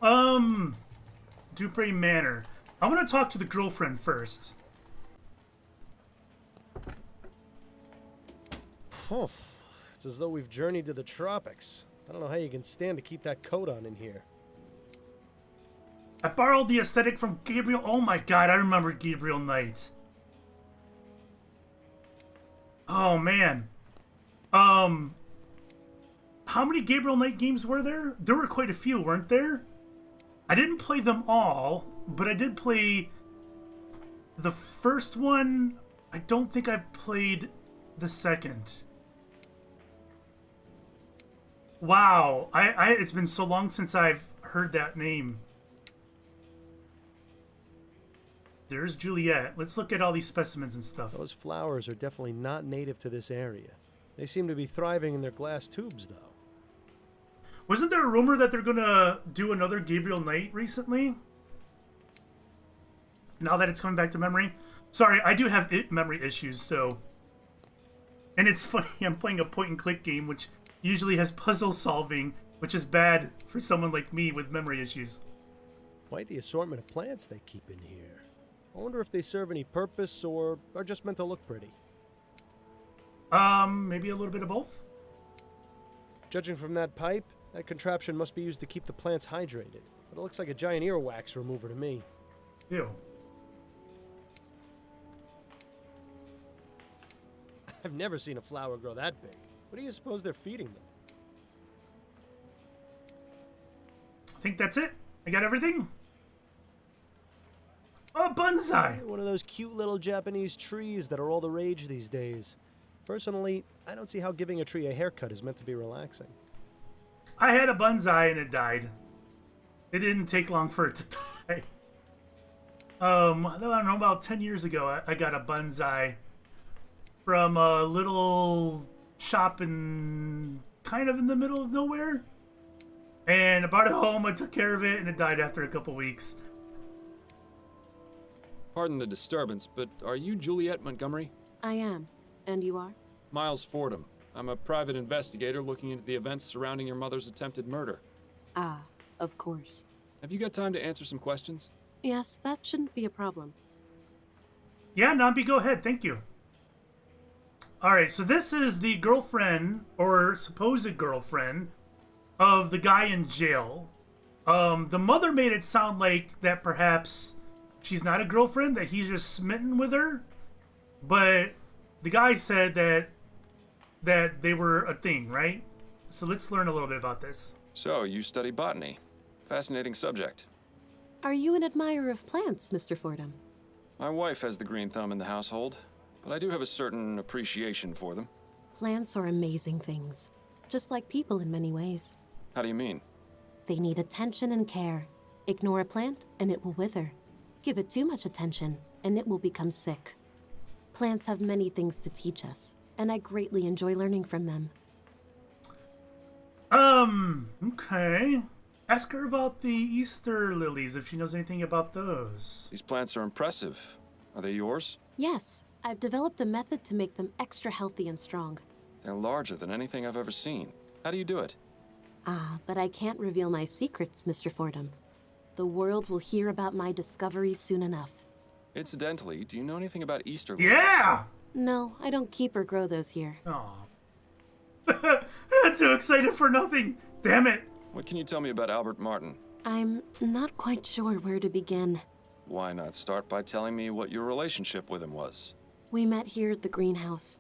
Dupree Manor. I'm gonna talk to the girlfriend first. Oh, it's as though we've journeyed to the tropics. I don't know how you can stand to keep that coat on in here. I borrowed the aesthetic from Gabriel. Oh my god, I remember Gabriel Knight. Oh man. How many Gabriel Knight games were there? There were quite a few, weren't there? I didn't play them all, but I did play the first one. I don't think I played the second. Wow, it's been so long since I've heard that name. There's Juliet. Let's look at all these specimens and stuff. Those flowers are definitely not native to this area. They seem to be thriving in their glass tubes, though. Wasn't there a rumor that they're gonna do another Gabriel Knight recently? Now that it's coming back to memory. Sorry, I do have memory issues, so... And it's funny, I'm playing a point-and-click game, which usually has puzzle solving, which is bad for someone like me with memory issues. Quite the assortment of plants they keep in here. I wonder if they serve any purpose or are just meant to look pretty. Maybe a little bit of both? Judging from that pipe, that contraption must be used to keep the plants hydrated. But it looks like a giant earwax remover to me. Ew. I've never seen a flower grow that big. What do you suppose they're feeding them? I think that's it. I got everything. Oh, bonsai! One of those cute little Japanese trees that are all the rage these days. Personally, I don't see how giving a tree a haircut is meant to be relaxing. I had a bonsai and it died. It didn't take long for it to die. I don't know, about 10 years ago, I got a bonsai from a little shop in kind of in the middle of nowhere. And I brought it home, I took care of it, and it died after a couple weeks. Pardon the disturbance, but are you Juliet Montgomery? I am. And you are? Miles Fordham. I'm a private investigator looking into the events surrounding your mother's attempted murder. Ah, of course. Have you got time to answer some questions? Yes, that shouldn't be a problem. Yeah, Nambi, go ahead. Thank you. Alright, so this is the girlfriend, or supposed girlfriend, of the guy in jail. The mother made it sound like that perhaps she's not a girlfriend, that he's just smitten with her. But the guy said that they were a thing, right? So let's learn a little bit about this. So, you study botany. Fascinating subject. Are you an admirer of plants, Mr. Fordham? My wife has the green thumb in the household, but I do have a certain appreciation for them. Plants are amazing things, just like people in many ways. How do you mean? They need attention and care. Ignore a plant, and it will wither. Give it too much attention, and it will become sick. Plants have many things to teach us, and I greatly enjoy learning from them. Okay. Ask her about the Easter lilies, if she knows anything about those. These plants are impressive. Are they yours? Yes, I've developed a method to make them extra healthy and strong. They're larger than anything I've ever seen. How do you do it? Ah, but I can't reveal my secrets, Mr. Fordham. The world will hear about my discovery soon enough. Incidentally, do you know anything about Easter lilies? Yeah! No, I don't keep or grow those here. Aw. Too excited for nothing. Damn it. What can you tell me about Albert Martin? I'm not quite sure where to begin. Why not start by telling me what your relationship with him was? We met here at the greenhouse.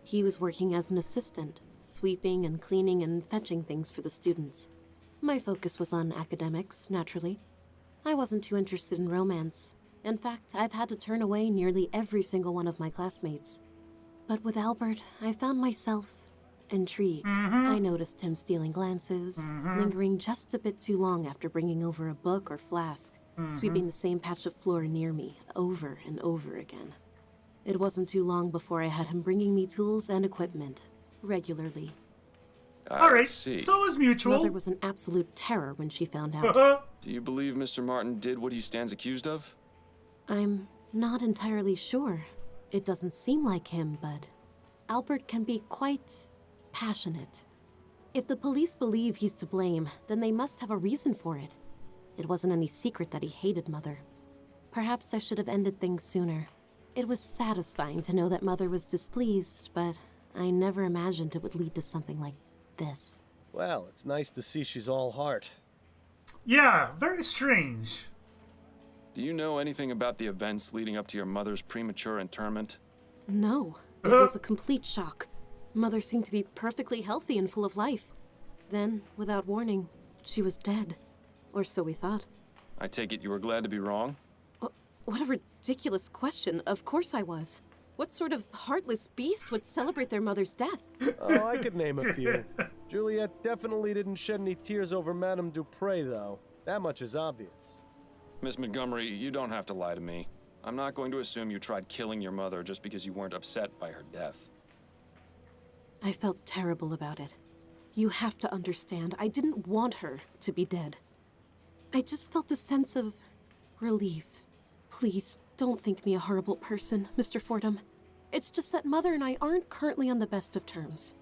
He was working as an assistant, sweeping and cleaning and fetching things for the students. My focus was on academics, naturally. I wasn't too interested in romance. In fact, I've had to turn away nearly every single one of my classmates. But with Albert, I found myself intrigued. I noticed him stealing glances, lingering just a bit too long after bringing over a book or flask, sweeping the same patch of floor near me over and over again. It wasn't too long before I had him bringing me tools and equipment, regularly. Alright, see. so is mutual. Mother was an absolute terror when she found out. Do you believe Mr. Martin did what he stands accused of? I'm not entirely sure. It doesn't seem like him, but Albert can be quite passionate. If the police believe he's to blame, then they must have a reason for it. It wasn't any secret that he hated Mother. Perhaps I should have ended things sooner. It was satisfying to know that Mother was displeased, but I never imagined it would lead to something like this. Well, it's nice to see she's all heart. Yeah, very strange. Do you know anything about the events leading up to your mother's premature interment? No, it was a complete shock. Mother seemed to be perfectly healthy and full of life. Then, without warning, she was dead. Or so we thought. I take it you were glad to be wrong? What a ridiculous question. Of course I was. What sort of heartless beast would celebrate their mother's death? Oh, I could name a few. Juliet definitely didn't shed any tears over Madame Dupree, though. That much is obvious. Miss Montgomery, you don't have to lie to me. I'm not going to assume you tried killing your mother just because you weren't upset by her death. I felt terrible about it. You have to understand, I didn't want her to be dead. I just felt a sense of relief. Please, don't think me a horrible person, Mr. Fordham. It's just that Mother and I aren't currently on the best of terms.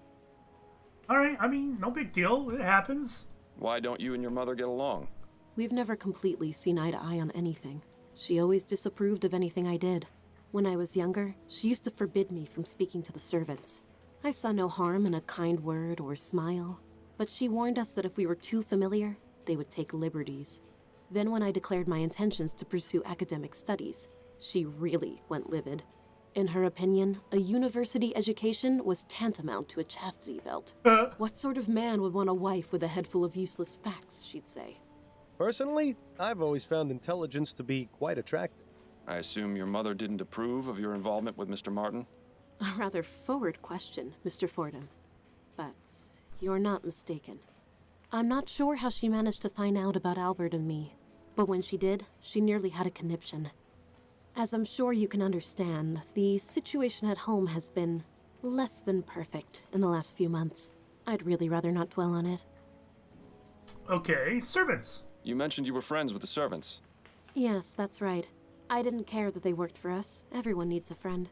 Alright, I mean, no big deal. It happens. Why don't you and your mother get along? We've never completely seen eye to eye on anything. She always disapproved of anything I did. When I was younger, she used to forbid me from speaking to the servants. I saw no harm in a kind word or smile, but she warned us that if we were too familiar, they would take liberties. Then when I declared my intentions to pursue academic studies, she really went livid. In her opinion, a university education was tantamount to a chastity belt. What sort of man would want a wife with a head full of useless facts, she'd say. Personally, I've always found intelligence to be quite attractive. I assume your mother didn't approve of your involvement with Mr. Martin? A rather forward question, Mr. Fordham. But you're not mistaken. I'm not sure how she managed to find out about Albert and me, but when she did, she nearly had a conniption. As I'm sure you can understand, the situation at home has been less than perfect in the last few months. I'd really rather not dwell on it. Okay, servants. You mentioned you were friends with the servants. Yes, that's right. I didn't care that they worked for us. Everyone needs a friend.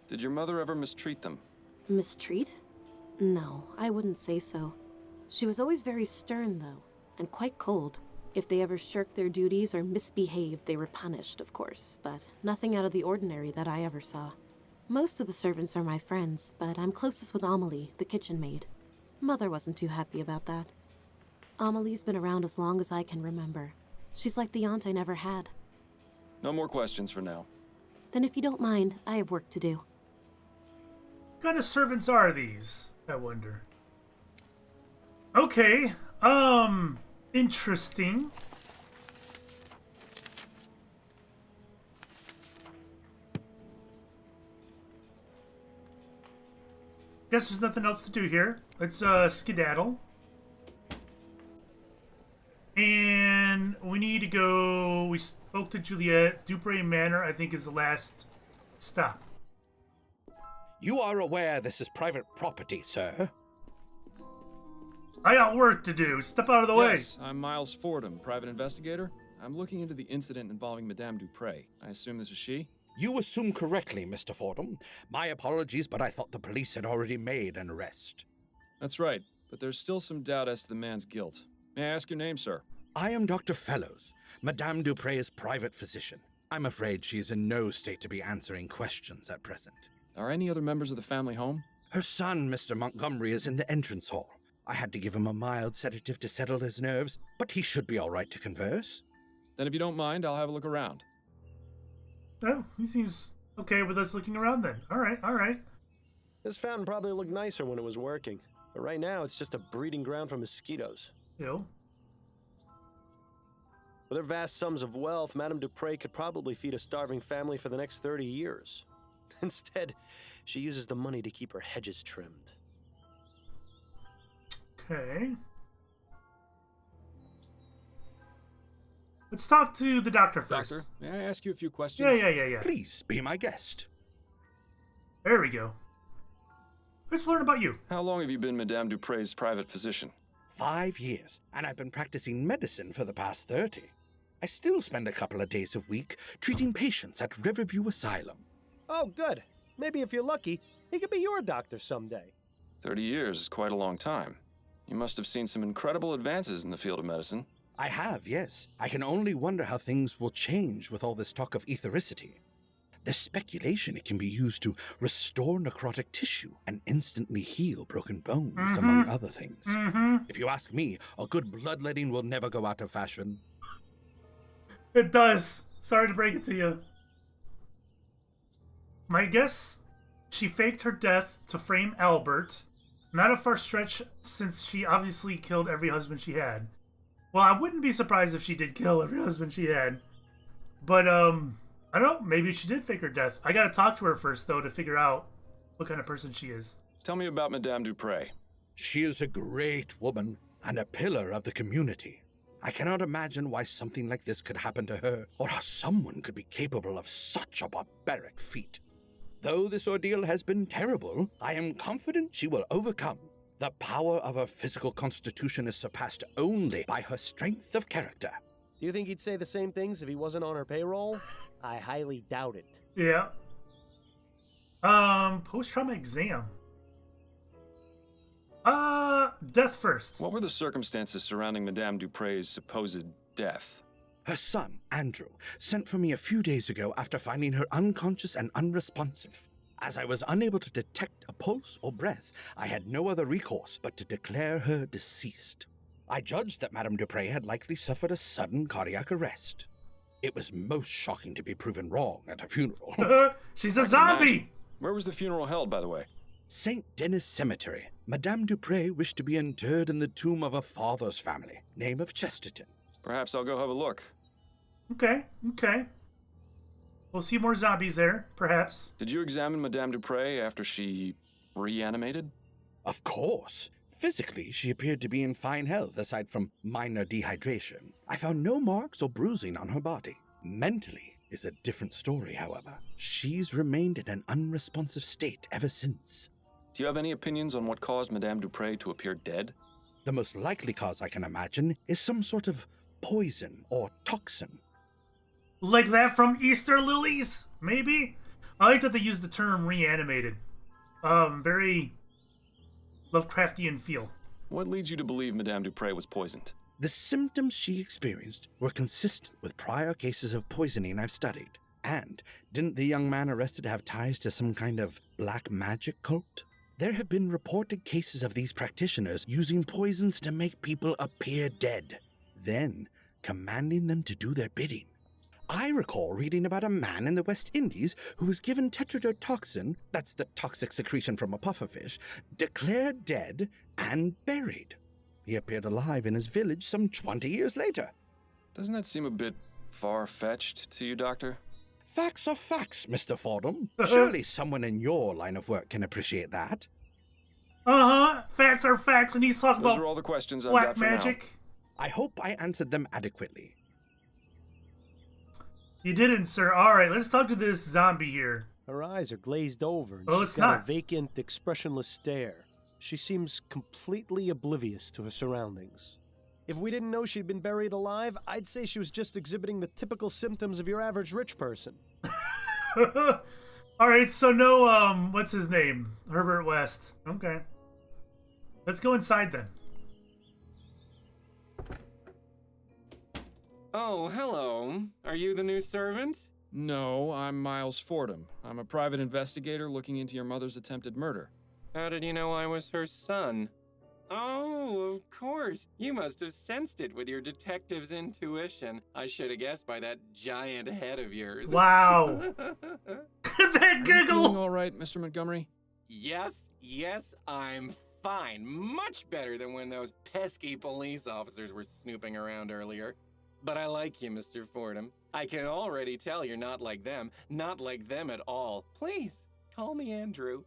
Did your mother ever mistreat them? Mistreat? No, I wouldn't say so. She was always very stern, though, and quite cold. If they ever shirked their duties or misbehaved, they were punished, of course, but nothing out of the ordinary that I ever saw. Most of the servants are my friends, but I'm closest with Amelie, the kitchen maid. Mother wasn't too happy about that. Amelie's been around as long as I can remember. She's like the aunt I never had. No more questions for now. Then if you don't mind, I have work to do. What kind of servants are these? I wonder. Okay, interesting. Guess there's nothing else to do here. Let's skedaddle. And we need to go. We spoke to Juliet. Dupree Manor, I think, is the last stop. You are aware this is private property, sir? I got work to do. Step out of the way. Yes, I'm Miles Fordham, private investigator. I'm looking into the incident involving Madame Dupree. I assume this is she? You assume correctly, Mr. Fordham. My apologies, but I thought the police had already made an arrest. That's right, but there's still some doubt as to the man's guilt. May I ask your name, sir? I am Dr. Fellows, Madame Dupree's private physician. I'm afraid she is in no state to be answering questions at present. Are any other members of the family home? Her son, Mr. Montgomery, is in the entrance hall. I had to give him a mild sedative to settle his nerves, but he should be all right to converse. Then if you don't mind, I'll have a look around. Oh, he seems okay with us looking around then. All right, all right. This fountain probably looked nicer when it was working, but right now it's just a breeding ground for mosquitoes. Ew. With her vast sums of wealth, Madame Dupree could probably feed a starving family for the next 30 years. Instead, she uses the money to keep her hedges trimmed. Okay. Let's talk to the doctor first. Doctor, may I ask you a few questions? Yeah. Please be my guest. There we go. Let's learn about you. How long have you been Madame Dupree's private physician? 5 years, and I've been practicing medicine for the past 30. I still spend a couple of days a week treating patients at Riverview Asylum. Oh, good. Maybe if you're lucky, he could be your doctor someday. 30 years is quite a long time. You must have seen some incredible advances in the field of medicine. I have, yes. I can only wonder how things will change with all this talk of ethericity. There's speculation it can be used to restore necrotic tissue and instantly heal broken bones, among other things. If you ask me, a good bloodletting will never go out of fashion. It does. Sorry to break it to you. My guess, she faked her death to frame Albert. Not a far stretch, since she obviously killed every husband she had. Well, I wouldn't be surprised if she did kill every husband she had. But, I don't know. Maybe she did fake her death. I gotta talk to her first, though, to figure out what kind of person she is. Tell me about Madame Dupree. She is a great woman and a pillar of the community. I cannot imagine why something like this could happen to her, or how someone could be capable of such a barbaric feat. Though this ordeal has been terrible, I am confident she will overcome. The power of her physical constitution is surpassed only by her strength of character. Do you think he'd say the same things if he wasn't on her payroll? I highly doubt it. Yeah. Post-trauma exam. Death first. What were the circumstances surrounding Madame Dupree's supposed death? Her son, Andrew, sent for me a few days ago after finding her unconscious and unresponsive. As I was unable to detect a pulse or breath, I had no other recourse but to declare her deceased. I judged that Madame Dupree had likely suffered a sudden cardiac arrest. It was most shocking to be proven wrong at a funeral. She's a zombie! Where was the funeral held, by the way? St. Denis Cemetery. Madame Dupree wished to be interred in the tomb of her father's family, name of Chesterton. Perhaps I'll go have a look. Okay. We'll see more zombies there, perhaps. Did you examine Madame Dupree after she reanimated? Of course. Physically, she appeared to be in fine health aside from minor dehydration. I found no marks or bruising on her body. Mentally is a different story, however. She's remained in an unresponsive state ever since. Do you have any opinions on what caused Madame Dupree to appear dead? The most likely cause I can imagine is some sort of poison or toxin. Like that from Easter lilies, maybe? I like that they use the term reanimated. Very Lovecraftian feel. What leads you to believe Madame Dupree was poisoned? The symptoms she experienced were consistent with prior cases of poisoning I've studied. And didn't the young man arrested have ties to some kind of black magic cult? There have been reported cases of these practitioners using poisons to make people appear dead, then commanding them to do their bidding. I recall reading about a man in the West Indies who was given tetrodotoxin, that's the toxic secretion from a pufferfish, declared dead and buried. He appeared alive in his village some 20 years later. Doesn't that seem a bit far-fetched to you, Doctor? Facts are facts, Mr. Fordham. Surely someone in your line of work can appreciate that. Facts are facts, and he's talking Those about are all the questions I've black got for magic. I hope I answered them adequately. You didn't, sir. Alright, let's talk to this zombie here. Her eyes are glazed over, and Well, she's it's got not. a vacant, expressionless stare. She seems completely oblivious to her surroundings. If we didn't know she'd been buried alive, I'd say she was just exhibiting the typical symptoms of your average rich person. Alright, so no, what's his name? Herbert West. Okay. Let's go inside then. Oh, hello. Are you the new servant? No, I'm Miles Fordham. I'm a private investigator looking into your mother's attempted murder. How did you know I was her son? Oh, of course. You must have sensed it with your detective's intuition. I should have guessed by that giant head of yours. Wow. That Are you feeling giggle! all right, Mr. Montgomery? Yes, I'm fine. Much better than when those pesky police officers were snooping around earlier. But I like you, Mr. Fordham. I can already tell you're not like them at all. Please, call me Andrew.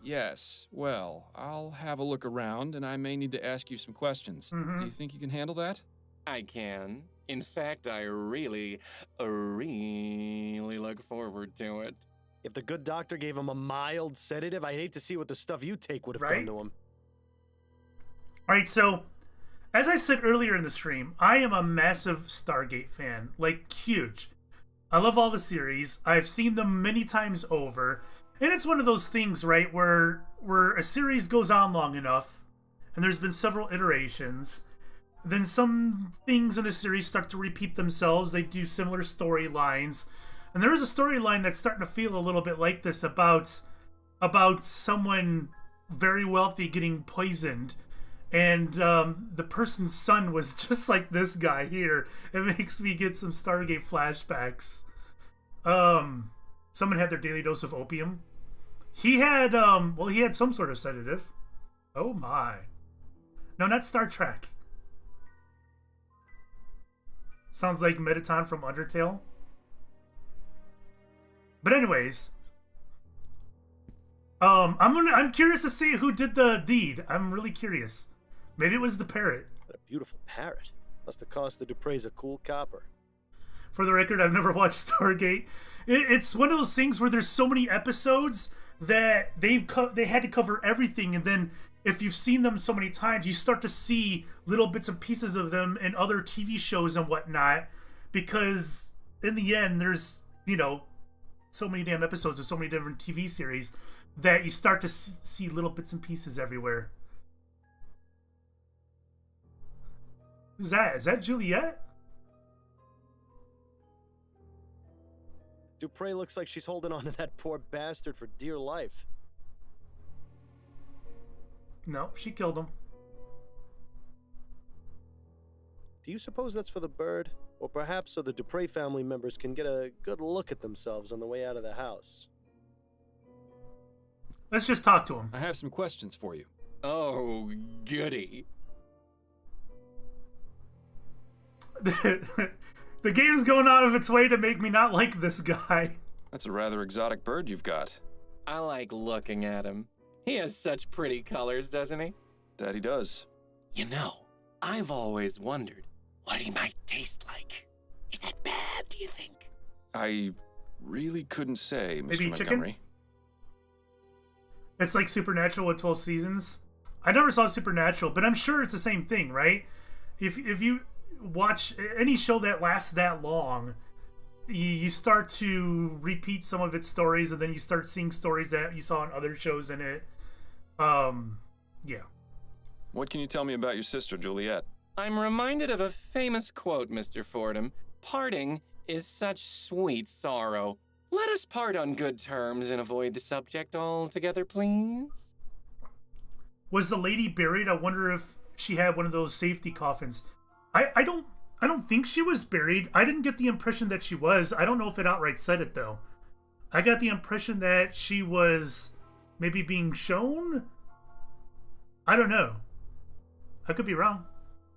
Yes. Well, I'll have a look around, and I may need to ask you some questions. Mhm. Do you think you can handle that? I can. In fact, I really look forward to it. If the good doctor gave him a mild sedative, I'd hate to see what the stuff you take would have Right? done to him. Alright, so, as I said earlier in the stream, I am a massive Stargate fan. Like, huge. I love all the series. I've seen them many times over. And it's one of those things, right, where a series goes on long enough, and there's been several iterations, Then some things in the series start to repeat themselves. They do similar storylines. And there is a storyline that's starting to feel a little bit like this about someone very wealthy getting poisoned. And the person's son was just like this guy here. It makes me get some Stargate flashbacks. Someone had their daily dose of opium. He had some sort of sedative. Oh my. No, not Star Trek. Sounds like Mettaton from Undertale. But anyways, I'm curious to see who did the deed. I'm really curious. Maybe it was the parrot. What a beautiful parrot. Must have cost the Duprees a cool copper. For the record, I've never watched Stargate. It's one of those things where there's so many episodes that they had to cover everything, and then if you've seen them so many times, you start to see little bits and pieces of them in other TV shows and whatnot, because in the end, there's, so many damn episodes of so many different TV series that you start to see little bits and pieces everywhere. Who's that? Is that Juliet? Dupree looks like she's holding on to that poor bastard for dear life. No, she killed him. Do you suppose that's for the bird? Or perhaps so the Dupree family members can get a good look at themselves on the way out of the house? Let's just talk to him. I have some questions for you. Oh, goody. The game's going out of its way to make me not like this guy. That's a rather exotic bird you've got. I like looking at him. He has such pretty colors, doesn't he? That he does. You know, I've always wondered what he might taste like. Is that bad, do you think? I really couldn't say, Mr. Maybe Montgomery. chicken? It's like Supernatural with 12 seasons. I never saw Supernatural, but I'm sure it's the same thing, right? If you watch any show that lasts that long, you start to repeat some of its stories, and then you start seeing stories that you saw in other shows in it. Yeah. What can you tell me about your sister, Juliet? I'm reminded of a famous quote, Mr. Fordham. Parting is such sweet sorrow. Let us part on good terms and avoid the subject altogether, please. Was the lady buried? I wonder if she had one of those safety coffins. I don't think she was buried. I didn't get the impression that she was. I don't know if it outright said it, though. I got the impression that she was maybe being shown? I don't know. I could be wrong.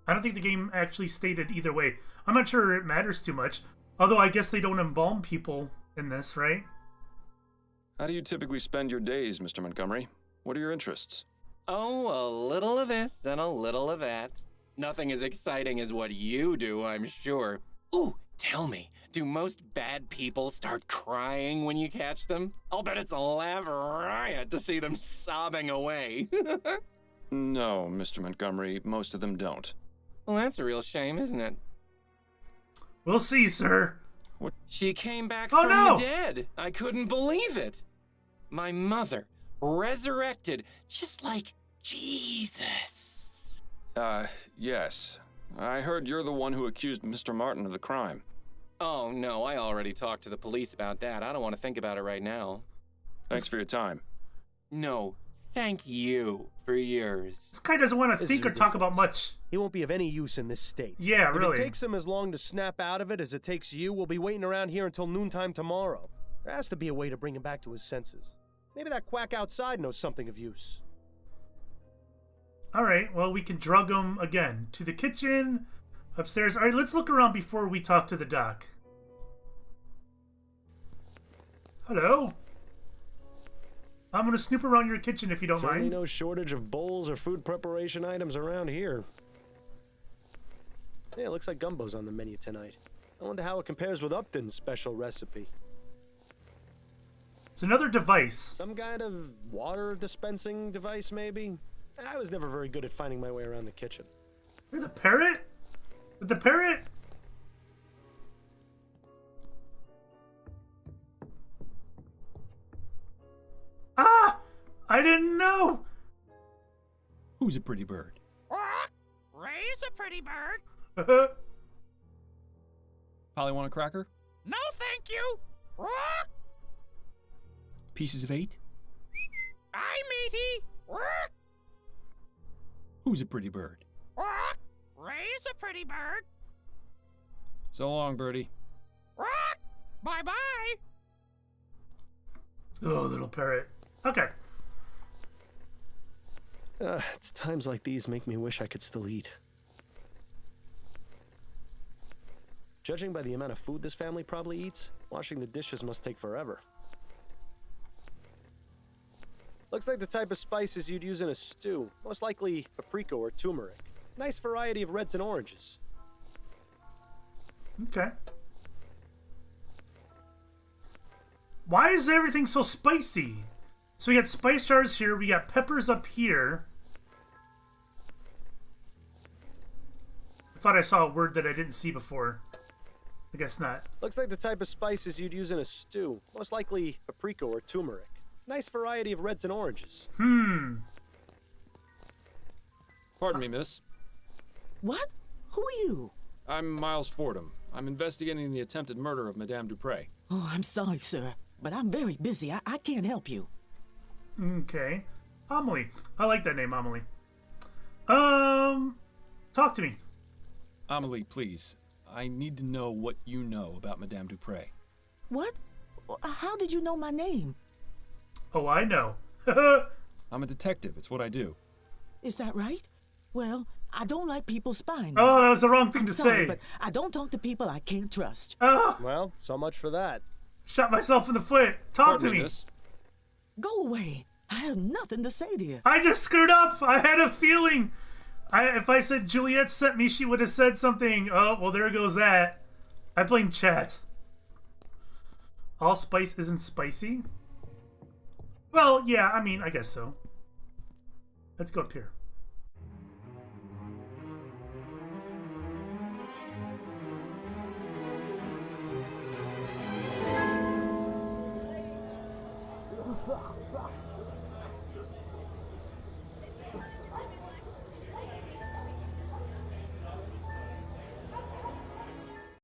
I don't think the game actually stated either way. I'm not sure it matters too much. Although I guess they don't embalm people in this, right? How do you typically spend your days, Mr. Montgomery? What are your interests? Oh, a little of this and a little of that. Nothing as exciting as what you do, I'm sure. Ooh, tell me, do most bad people start crying when you catch them? I'll bet it's a laugh riot to see them sobbing away. No, Mr. Montgomery, most of them don't. Well, that's a real shame, isn't it? We'll see, sir. She came back Oh, from no! the dead. I couldn't believe it. My mother, resurrected, just like Jesus. Yes. I heard you're the one who accused Mr. Martin of the crime. Oh, no, I already talked to the police about that. I don't want to think about it right now. Thanks for your time. No, thank you for yours. This guy doesn't want to This think is or talk about ridiculous. much. He won't be of any use in this state. Yeah, If really. it takes him as long to snap out of it as it takes you, we'll be waiting around here until noontime tomorrow. There has to be a way to bring him back to his senses. Maybe that quack outside knows something of use. All right, well, we can drug him again to the kitchen, upstairs. All right, let's look around before we talk to the doc. Hello. I'm going to snoop around your kitchen if you don't Certainly mind. no shortage of bowls or food preparation items around here. Yeah, it looks like gumbo's on the menu tonight. I wonder how it compares with Upton's special recipe. It's another device. Some kind of water dispensing device, maybe? I was never very good at finding my way around the kitchen. You're the parrot? The parrot? Ah! I didn't know! Who's a pretty bird? Ray's a pretty bird. Polly want a cracker? No, thank you. Rock! Pieces of 8? Aye, matey. Rock! Who's a pretty bird? Rock! Ray's a pretty bird. So long, Birdie. Rock! Bye-bye. Oh, little parrot. Okay. It's times like these make me wish I could still eat. Judging by the amount of food this family probably eats, washing the dishes must take forever. Looks like the type of spices you'd use in a stew. Most likely paprika or turmeric. Nice variety of reds and oranges. Okay. Why is everything so spicy? So we got spice jars here. We got peppers up here. I thought I saw a word that I didn't see before. I guess not. Looks like the type of spices you'd use in a stew. Most likely paprika or turmeric. Nice variety of reds and oranges. Pardon me, miss. What? Who are you? I'm Miles Fordham. I'm investigating the attempted murder of Madame Dupree. Oh, I'm sorry, sir, but I'm very busy. I can't help you. Okay. Amelie. I like that name, Amelie. Talk to me. Amelie, please. I need to know what you know about Madame Dupree. What? How did you know my name? Oh, I know. I'm a detective. It's what I do. Is that right? Well, I don't like people spying. Oh, that was the wrong thing I'm to sorry, say. but I don't talk to people I can't trust. Oh, Well, so much for that. shot myself in the foot. Talk Pardon to me. miss. Go away. I have nothing to say to you. I just screwed up. I had a feeling. If I said Juliet sent me, she would have said something. Oh, well, there goes that. I blame chat. All spice isn't spicy? Well, yeah, I mean, I guess so. Let's go up here.